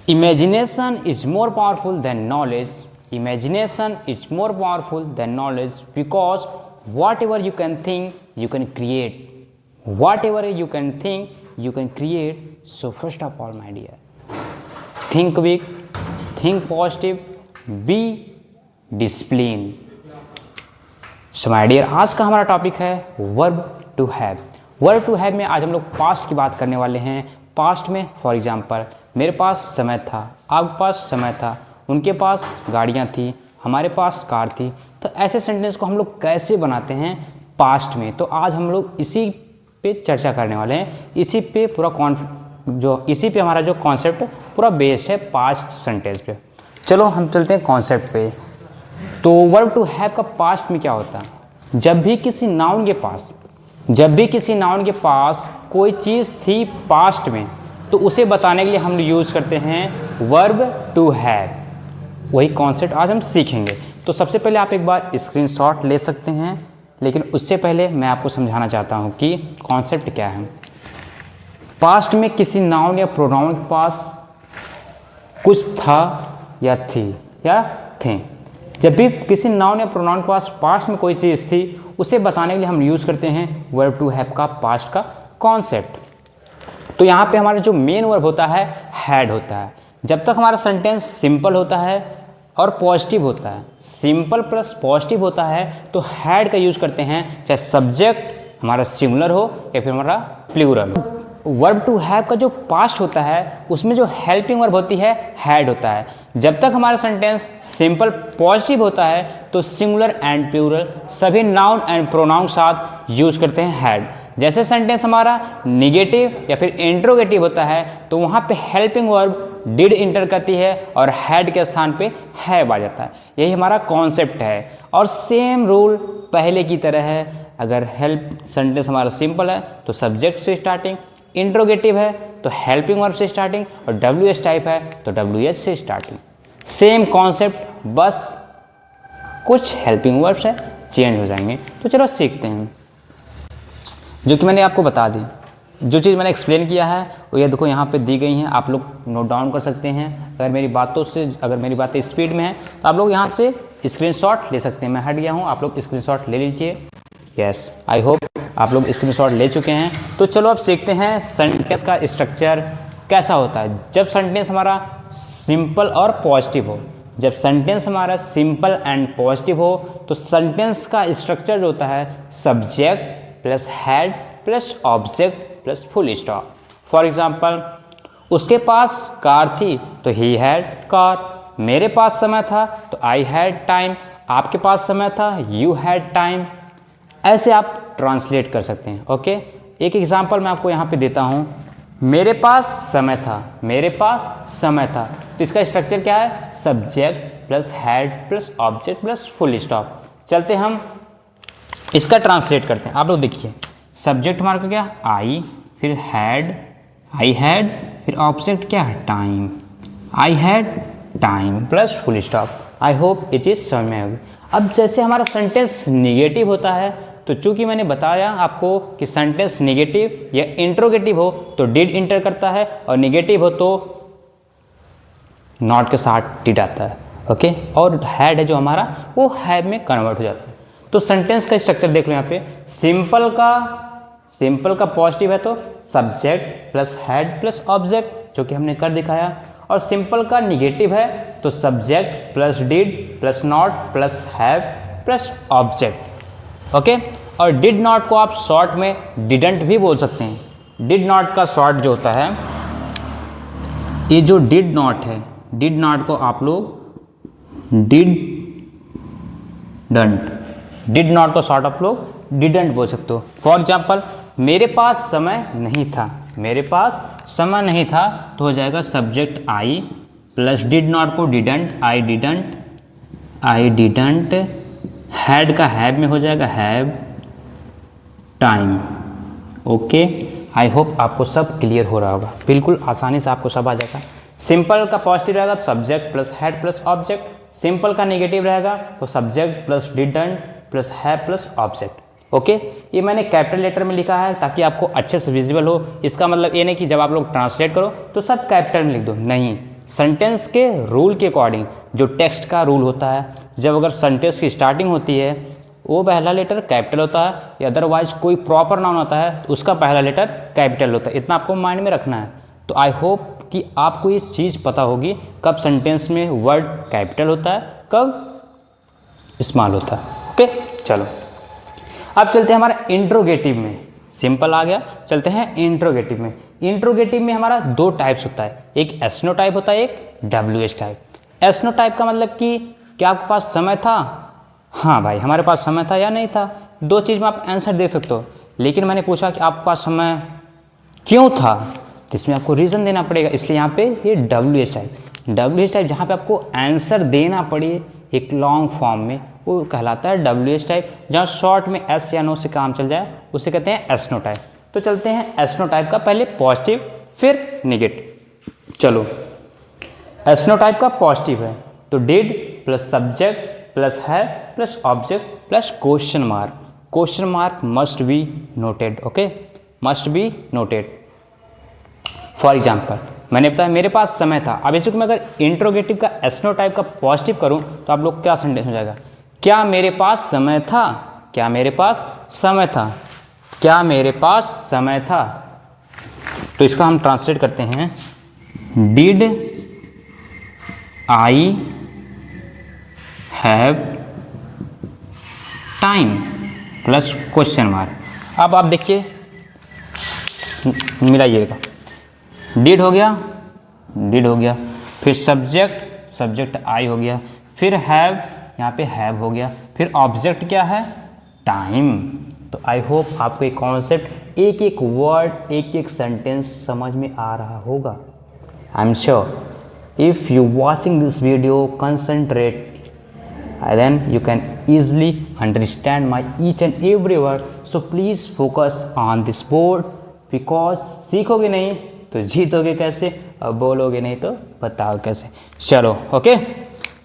Imagination is more powerful than knowledge. Imagination is more powerful than knowledge because whatever you can think, you can create. Whatever you can think, you can create. So first of all, my dear, think big, think positive, be disciplined. So my dear, आज का हमारा topic है verb to have. Verb to have में आज हम लोग past की बात करने वाले हैं। पास्ट में फॉर एग्जांपल मेरे पास समय था, आपके पास समय था, उनके पास गाड़ियाँ थी, हमारे पास कार थी। तो ऐसे सेंटेंस को हम लोग कैसे बनाते हैं पास्ट में, तो आज हम लोग इसी पे चर्चा करने वाले हैं। इसी पे हमारा जो कॉन्सेप्ट पूरा बेस्ड है पास्ट सेंटेंस पे। चलो हम चलते हैं कॉन्सेप्ट पे। तो वर्ब टू हैव का पास्ट में क्या होता है? जब भी किसी नाउन के पास कोई चीज़ थी पास्ट में, तो उसे बताने के लिए हम यूज़ करते हैं वर्ब टू हैव। वही कॉन्सेप्ट आज हम सीखेंगे। तो सबसे पहले आप एक बार स्क्रीनशॉट ले सकते हैं, लेकिन उससे पहले मैं आपको समझाना चाहता हूँ कि कॉन्सेप्ट क्या है। पास्ट में किसी नाउन या प्रोनाउन के पास कुछ था या थी या थे। जब भी किसी नाउन या प्रोनाउन के पास पास्ट में कोई चीज़ थी, उसे बताने के लिए हम यूज़ करते हैं वर्ब टू हैव का पास्ट का कॉन्सेप्ट। तो यहाँ पे हमारा जो मेन वर्ब होता है हैड होता है। जब तक हमारा सेंटेंस सिंपल होता है और पॉजिटिव होता है, सिंपल प्लस पॉजिटिव होता है, तो हैड का यूज़ करते हैं, चाहे सब्जेक्ट हमारा सिंगुलर हो या फिर हमारा प्लूरल हो। वर्ब टू हैव का जो पास्ट होता है, उसमें जो हेल्पिंग वर्ब होती है हैड होता है। जब तक हमारा सेंटेंस सिंपल पॉजिटिव होता है, तो सिंगुलर एंड प्लूरल सभी नाउन एंड प्रोनाउन साथ यूज़ करते हैं हैड। जैसे सेंटेंस हमारा निगेटिव या फिर इंट्रोगेटिव होता है, तो वहाँ पे हेल्पिंग वर्ब डिड इंटर करती है और हैड के स्थान पे हैव आ जाता है। यही हमारा कॉन्सेप्ट है। और सेम रूल पहले की तरह है। अगर हेल्प सेंटेंस हमारा सिंपल है तो सब्जेक्ट से स्टार्टिंग, इंट्रोगेटिव है तो हेल्पिंग वर्ब से स्टार्टिंग, और WH टाइप है तो WH से स्टार्टिंग। सेम कॉन्सेप्ट, बस कुछ हेल्पिंग वर्ब्स है चेंज हो जाएंगे। तो चलो सीखते हैं। जो कि मैंने आपको बता दी, जो चीज़ मैंने एक्सप्लेन किया है वो ये देखो यहाँ पे दी गई हैं, आप लोग नोट डाउन कर सकते हैं। अगर मेरी बातें स्पीड में हैं तो आप लोग यहाँ से स्क्रीनशॉट ले सकते हैं। मैं हट गया हूँ, आप लोग स्क्रीनशॉट ले लीजिए। यस, आई होप आप लोग स्क्रीनशॉट ले चुके हैं। तो चलो अब सीखते हैं सेंटेंस का स्ट्रक्चर कैसा होता है जब सेंटेंस हमारा सिंपल और पॉजिटिव हो। जब सेंटेंस हमारा सिंपल एंड पॉजिटिव हो, तो सेंटेंस का स्ट्रक्चर जो होता है subject plus had plus object plus full stop. For example, उसके पास कार थी तो ही हैड कार। मेरे पास समय था तो आई हैड टाइम। आपके पास समय था, यू हैड टाइम। ऐसे आप ट्रांसलेट कर सकते हैं। ओके, एक एग्जांपल मैं आपको यहाँ पे देता हूँ। मेरे पास समय था, मेरे पास समय था, तो इसका स्ट्रक्चर क्या है? Subject plus had plus object plus full stop. चलते हम इसका ट्रांसलेट करते हैं। आप लोग देखिए, सब्जेक्ट हमारा क्या? आई, फिर हैड, आई हैड, फिर ऑब्जेक्ट क्या है? Time. I had time plus full stop. I hope ये चीज़ समझ में आ गई। अब जैसे हमारा सेंटेंस निगेटिव होता है, तो चूंकि मैंने बताया आपको कि सेंटेंस निगेटिव या इंट्रोगेटिव हो तो डिड इंटर करता है, और निगेटिव हो तो नॉट के साथ डिड आता है। ओके, और हैड है जो हमारा, वो हैव में कन्वर्ट हो जाता है। तो सेंटेंस का स्ट्रक्चर देख लो यहाँ पे। सिंपल का पॉजिटिव है तो subject plus had plus object, जो कि हमने कर दिखाया। और सिंपल का निगेटिव है तो subject plus did plus not plus have plus object. Okay, और डिड नॉट को आप शॉर्ट में डिडंट भी बोल सकते हैं। डिड नॉट का शॉर्ट जो होता है, ये जो डिड नॉट है, डिड नॉट को आप लोग डिड नॉट को शॉर्ट आप लोग डिडंट बोल सकते हो। फॉर एग्जाम्पल, मेरे पास समय नहीं था, मेरे पास समय नहीं था तो हो जाएगा subject I plus did not को डिडंट, आई डिडंट, हैड का हैव में हो जाएगा have time. Okay, I hope आपको सब क्लियर हो रहा होगा। बिल्कुल आसानी से आपको सब आ जाएगा। सिंपल का पॉजिटिव रहेगा तो subject plus had plus object, simple का नेगेटिव रहेगा तो subject plus didn't plus have plus object. Okay, ये मैंने कैपिटल लेटर में लिखा है ताकि आपको अच्छे से विजिबल हो। इसका मतलब ये नहीं कि जब आप लोग ट्रांसलेट करो तो सब कैपिटल में लिख दो, नहीं, सेंटेंस के रूल के अकॉर्डिंग, जो टेक्स्ट का रूल होता है, जब अगर सेंटेंस की स्टार्टिंग होती है वो पहला लेटर कैपिटल होता है, या अदरवाइज कोई प्रॉपर नाउन होता है तो उसका पहला लेटर कैपिटल होता है। इतना आपको माइंड में रखना है। तो आई होप कि आपको ये चीज़ पता होगी कब सेंटेंस में वर्ड कैपिटल होता है, कब स्मॉल होता है। ओके, चलो अब चलते हैं हमारा इंट्रोगेटिव में। सिंपल आ गया, चलते हैं इंट्रोगेटिव में। इंट्रोगेटिव में हमारा दो टाइप्स होता है, एक एसनो टाइप होता है, एक डब्ल्यूएच टाइप। एसनो टाइप का मतलब कि क्या आपके पास समय था? हाँ भाई, हमारे पास समय था या नहीं था, दो चीज़ में आप आंसर दे सकते हो। लेकिन मैंने पूछा कि आपके पास समय क्यों था, तो इसमें आपको रीज़न देना पड़ेगा, इसलिए यहाँ पे ये डब्ल्यूएच टाइप जहाँ पे आपको आंसर देना पड़े एक लॉन्ग फॉर्म में, वो कहलाता है डब्ल्यूएच टाइप। जहाँ शॉर्ट में एस या नो से काम चल जाए उसे कहते हैं एसनो टाइप। तो चलते हैं एसनो टाइप का, पहले पॉजिटिव फिर निगेटिव। चलो, एसनो टाइप का पॉजिटिव है तो डिड प्लस सब्जेक्ट प्लस है plus object plus question mark. Question mark must be noted, okay, must be noted. For example मैंने बताया मेरे पास समय था। अब इसको मैं अगर इंट्रोगेटिव का एसनो टाइप का पॉजिटिव करूं तो आप लोग क्या सेंटेंस हो जाएगा? क्या मेरे पास समय था? क्या मेरे पास समय था? क्या मेरे पास समय था? तो इसका हम ट्रांसलेट करते हैं, did I have time plus question mark. अब आप देखिए, मिलाइएगा, डिड हो गया, डिड हो गया, फिर सब्जेक्ट आई हो गया, फिर हैव, यहाँ पे हैव हो गया, फिर ऑब्जेक्ट क्या है? टाइम। तो आई होप आपको एक कॉन्सेप्ट, एक एक वर्ड, एक एक सेंटेंस समझ में आ रहा होगा। I am sure if you watching this video concentrate, then you can easily understand my each and every word. So please focus on this board, because सीखोगे नहीं तो जीतोगे कैसे, और बोलोगे नहीं तो बताओ कैसे। चलो ओके,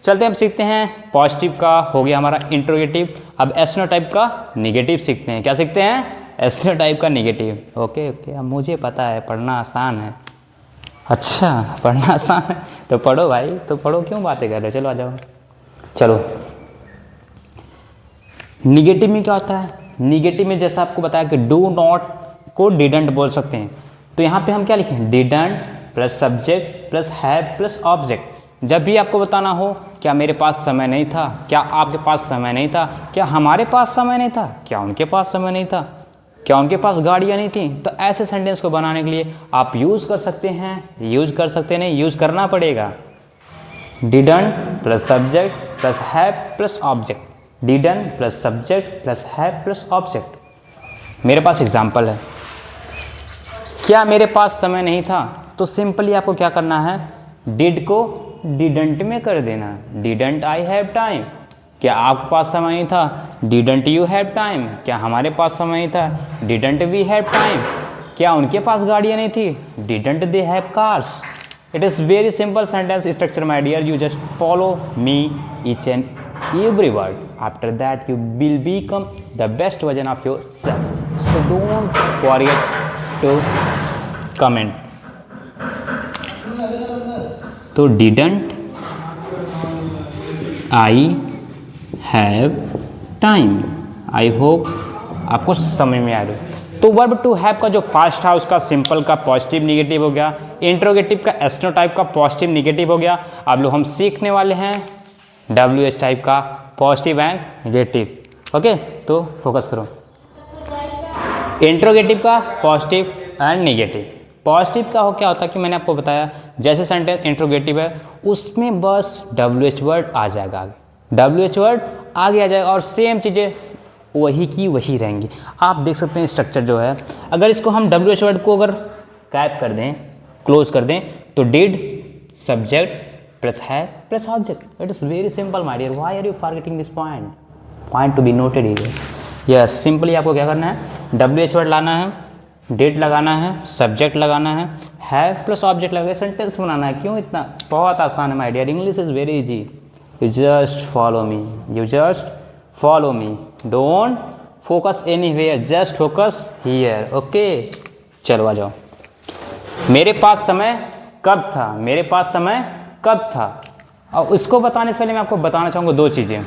चलते हैं, अब सीखते हैं पॉजिटिव का हो गया हमारा इंट्रोगेटिव। अब एसनो टाइप का निगेटिव सीखते हैं। क्या सीखते हैं? एसनो टाइप का निगेटिव। ओके ओके, अब मुझे पता है पढ़ना आसान है। अच्छा, पढ़ना आसान है तो पढ़ो भाई, तो पढ़ो, क्यों बातें कर रहे हो? चलो आ जाओ। चलो, निगेटिव में क्या होता है? निगेटिव में जैसा आपको बताया कि डू नॉट को डिडंट बोल सकते हैं, तो यहाँ पे हम क्या लिखें? Didn't plus subject plus have plus object. जब भी आपको बताना हो क्या मेरे पास समय नहीं था, क्या आपके पास समय नहीं था, क्या हमारे पास समय नहीं था, क्या उनके पास समय नहीं था, क्या उनके पास गाड़ियाँ नहीं थी, तो ऐसे सेंटेंस को बनाने के लिए आप यूज़ कर सकते हैं, यूज़ कर सकते नहीं, यूज़ करना पड़ेगा। Didn't plus subject plus have plus object, didn't plus subject plus have plus object. मेरे पास एग्जाम्पल है, क्या मेरे पास समय नहीं था, तो सिंपली आपको क्या करना है? डिड को डिडंट में कर देना, डिडंट आई हैव टाइम। क्या आपके पास समय नहीं था? Didn't you have time. क्या हमारे पास समय नहीं था? Didn't we have time. क्या उनके पास गाड़ियाँ नहीं थी? Didn't they have cars. It is very simple sentence structure, my dear. You just follow me each and every word. After that, you will become the best version of yourself. So don't forget to comment. तो didn't I have time? I hope आपको समझ में आ रही है। तो verb to have का जो past था उसका सिंपल का पॉजिटिव निगेटिव हो गया, इंट्रोगेटिव का एस्नो टाइप का पॉजिटिव निगेटिव हो गया। अब लोग हम सीखने वाले हैं डब्ल्यूएच टाइप का पॉजिटिव एंड निगेटिव। ओके, तो फोकस करो। इंट्रोगेटिव का पॉजिटिव एंड निगेटिव। पॉजिटिव का हो क्या होता है कि मैंने आपको बताया, जैसे सेंटेंस इंट्रोगेटिव है उसमें बस डब्ल्यूएच वर्ड आ जाएगा, आगे डब्ल्यूएच वर्ड आगे आ जाएगा और सेम चीज़ें वही की वही रहेंगी। आप देख सकते हैं स्ट्रक्चर जो है, अगर इसको हम डब्ल्यूएच वर्ड को अगर कैप कर दें, क्लोज कर दें, तो डिड सब्जेक्ट प्लस है plus object. It is very simple my dear, why are you forgetting this point to be noted here. Yes, simply आपको क्या करना है? डब्ल्यूएच वर्ड लाना है, डिड लगाना है, सब्जेक्ट लगाना है प्लस ऑब्जेक्ट लगा सेंटेंस बनाना है। क्यों इतना? बहुत आसान है my dear, English is very easy. You just follow me, you just follow me, don't focus anywhere, just focus here. okay, चलो आ जाओ। मेरे पास समय कब था, मेरे पास समय कब था। और इसको बताने से पहले मैं आपको बताना चाहूँगा दो चीज़ें।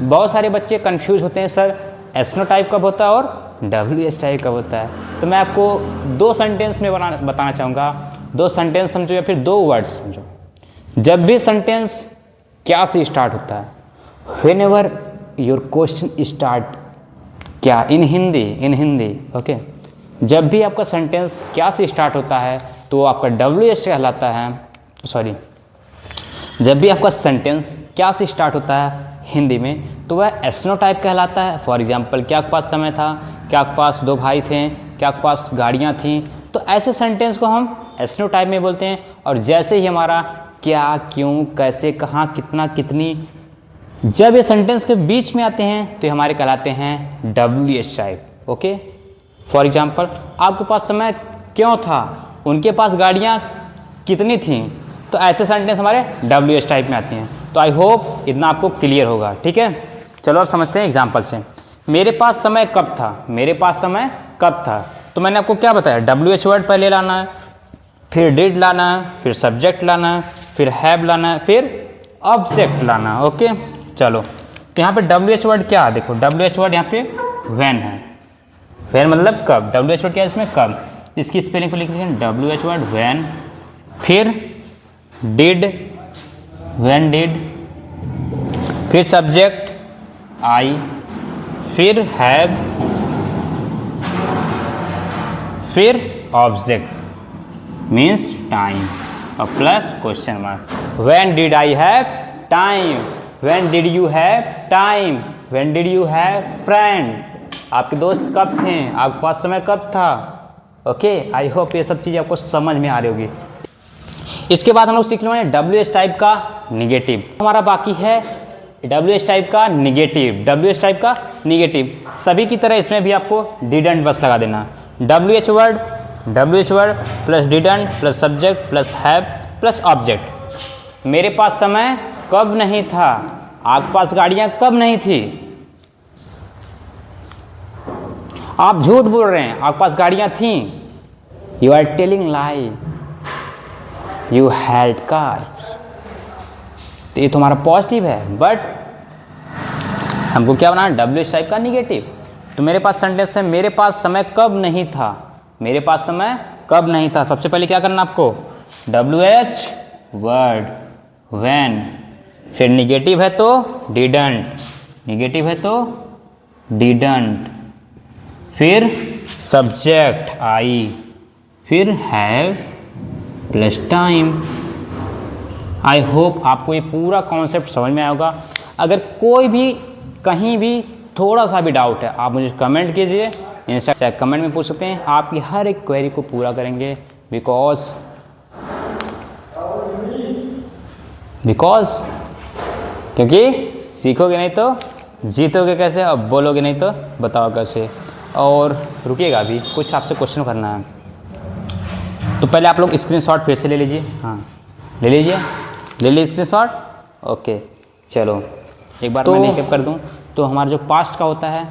बहुत सारे बच्चे कंफ्यूज होते हैं, सर एसनो टाइप कब होता है और डब्ल्यू एच टाइप कब होता है। तो मैं आपको दो सेंटेंस में बताना चाहूँगा, दो सेंटेंस समझो या फिर दो वर्ड्स समझो। जब भी सेंटेंस क्या से स्टार्ट होता है, when ever your question start क्या, इन हिंदी ओके। जब भी आपका सेंटेंस क्या से स्टार्ट होता है तो वो आपका डब्ल्यू एच कहलाता है। सॉरी, जब भी आपका सेंटेंस क्या से स्टार्ट होता है हिंदी में तो वह एसनो टाइप कहलाता है। फॉर एग्जांपल, क्या के पास समय था, क्या के पास दो भाई थे, क्या के पास गाड़ियाँ थीं, तो ऐसे सेंटेंस को हम एसनो टाइप में बोलते हैं। और जैसे ही हमारा क्या, क्यों, कैसे, कहाँ, कितना, कितनी, जब ये सेंटेंस के बीच में आते हैं तो ये हमारे कहलाते हैं W H type. Okay, for example, आपके पास समय क्यों था, उनके पास गाड़ियाँ कितनी थीं, तो ऐसे सेंटेंस हमारे डब्ल्यू एच टाइप में आती हैं। तो आई होप इतना आपको क्लियर होगा, ठीक है। चलो अब समझते हैं एग्जांपल से। मेरे पास समय कब था, मेरे पास समय कब था, तो मैंने आपको क्या बताया, डब्ल्यू एच वर्ड पहले लाना है, फिर डिड लाना है, फिर सब्जेक्ट लाना है, फिर हैव लाना है, फिर ऑब्जेक्ट लाना है। ओके, चलो तो यहाँ पे डब्ल्यू एच वर्ड क्या है, देखो डब्ल्यू एच वर्ड यहाँ पे व्हेन है। व्हेन मतलब कब, डब्ल्यू एच वर्ड क्या है इसमें, कब। इसकी स्पेलिंग को लिख लीजिए, डब्ल्यू एच वर्ड व्हेन, फिर डिड, व्हेन डिड, फिर सब्जेक्ट आई, फिर हैव, फिर ऑब्जेक्ट मीन्स टाइम और plus question mark. When did I have time, when did you have time, when did you have friend, आपके दोस्त कब थे, आपके पास समय कब था। ओके, आई होप ये सब चीज़ें आपको समझ में आ रही होगी। इसके बाद हम लोग सीख लेंगे डब्ल्यू एच टाइप का निगेटिव। हमारा बाकी है डब्ल्यू एच टाइप का निगेटिव, डब्ल्यू एच टाइप का निगेटिव। सभी की तरह इसमें भी आपको डिडंट बस लगा देना। W H word plus didn't plus subject plus have plus object. मेरे पास समय कब नहीं था, आपके पास गाड़ियाँ कब नहीं थी। आप झूठ बोल रहे हैं, आपके पास गाड़ियाँ थीं। You are telling lie, you had cars. तो ये तुम्हारा पॉजिटिव है, बट हमको क्या बनाना, डब्ल्यू एच टाइप का निगेटिव। तो मेरे पास सेंटेंस है, मेरे पास समय कब नहीं था, मेरे पास समय कब नहीं था। सबसे पहले क्या करना आपको, डब्ल्यू एच वर्ड व्हेन, फिर निगेटिव है तो डिडंट, निगेटिव है तो डिडंट, फिर सब्जेक्ट आई, फिर have plus time. I hope आपको ये पूरा कॉन्सेप्ट समझ में आया होगा। अगर कोई भी कहीं भी थोड़ा सा भी डाउट है, आप मुझे कमेंट कीजिए, चाहे कमेंट में पूछ सकते हैं। आपकी हर एक क्वेरी को पूरा करेंगे, बिकॉज क्योंकि सीखोगे नहीं तो जीतोगे कैसे, और बोलोगे नहीं तो बताओ कैसे। और रुकिएगा, अभी कुछ आपसे क्वेश्चन करना है। तो पहले आप लोग स्क्रीनशॉट फिर से ले लीजिए, हाँ ले लीजिए, ले लीजिए स्क्रीनशॉट। ओके, चलो एक बार मैं रिकैप कर दूं। तो हमारा जो पास्ट का होता है,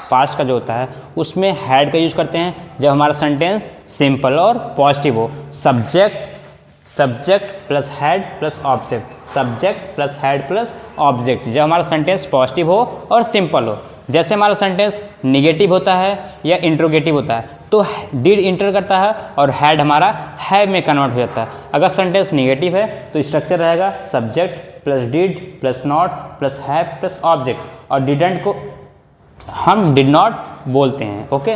पास्ट का जो होता है उसमें हैड का यूज करते हैं जब हमारा सेंटेंस सिंपल और पॉजिटिव हो। Subject plus had plus object, subject plus had plus object जब हमारा सेंटेंस पॉजिटिव हो और सिंपल हो। जैसे हमारा सेंटेंस निगेटिव होता है या इंट्रोगेटिव होता है तो डिड इंटर करता है और हैड हमारा हैव में कन्वर्ट हो जाता है। अगर सेंटेंस निगेटिव है तो स्ट्रक्चर रहेगा subject plus did plus not plus have plus object, और डिडंट को हम डिड नॉट बोलते हैं। ओके,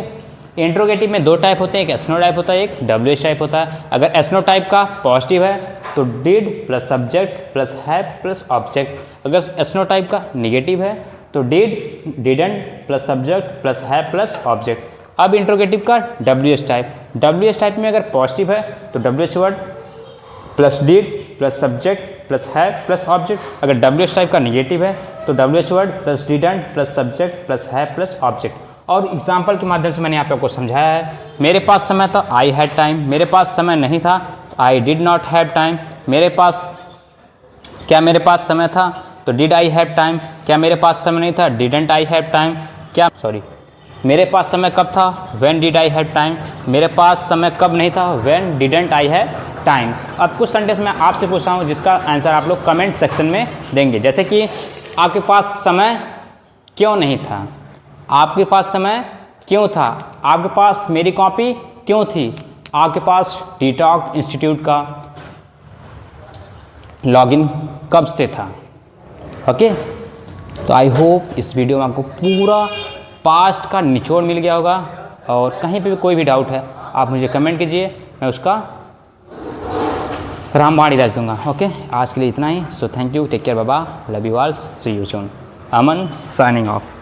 इंट्रोगेटिव में दो टाइप होते हैं, एक एसनो टाइप होता है, एक डब्ल्यू एच टाइप होता है। अगर एसनो टाइप का पॉजिटिव है तो did plus subject plus have plus object. अगर एसनो टाइप का निगेटिव है तो did, didn't plus subject plus have plus object. अब इंट्रोगेटिव का डब्ल्यू एच टाइप में अगर पॉजिटिव है तो W H word plus did plus subject plus have plus object. अगर डब्ल्यू एच टाइप का निगेटिव है तो W H word plus didn't plus subject plus have plus object. और एग्जाम्पल के माध्यम से मैंने आप लोग को समझाया है। मेरे पास समय था, आई हैड टाइम। मेरे पास समय नहीं था, I did not have time. मेरे पास समय था तो डिड आई हैव टाइम। क्या मेरे पास समय नहीं था, डिडंट आई हैव टाइम। मेरे पास समय कब था, when did I have time. मेरे पास समय कब नहीं था, when didn't I have time. अब कुछ सेंटेंस मैं आपसे पूछ रहा हूँ जिसका आंसर आप लोग कमेंट सेक्शन में देंगे। जैसे कि आपके पास समय क्यों नहीं था, आपके पास समय क्यों था, आपके पास मेरी कॉपी क्यों थी, आपके पास टीटॉक इंस्टीट्यूट का लॉगिन कब से था। ओके, तो आई होप इस वीडियो में आपको पूरा पास्ट का निचोड़ मिल गया होगा, और कहीं पे भी कोई भी डाउट है आप मुझे कमेंट कीजिए, मैं उसका रामबाण इलाज दूंगा। ओके, आज के लिए इतना ही। So thank you, take care, बाबा, love you all, see you soon. Aman signing of.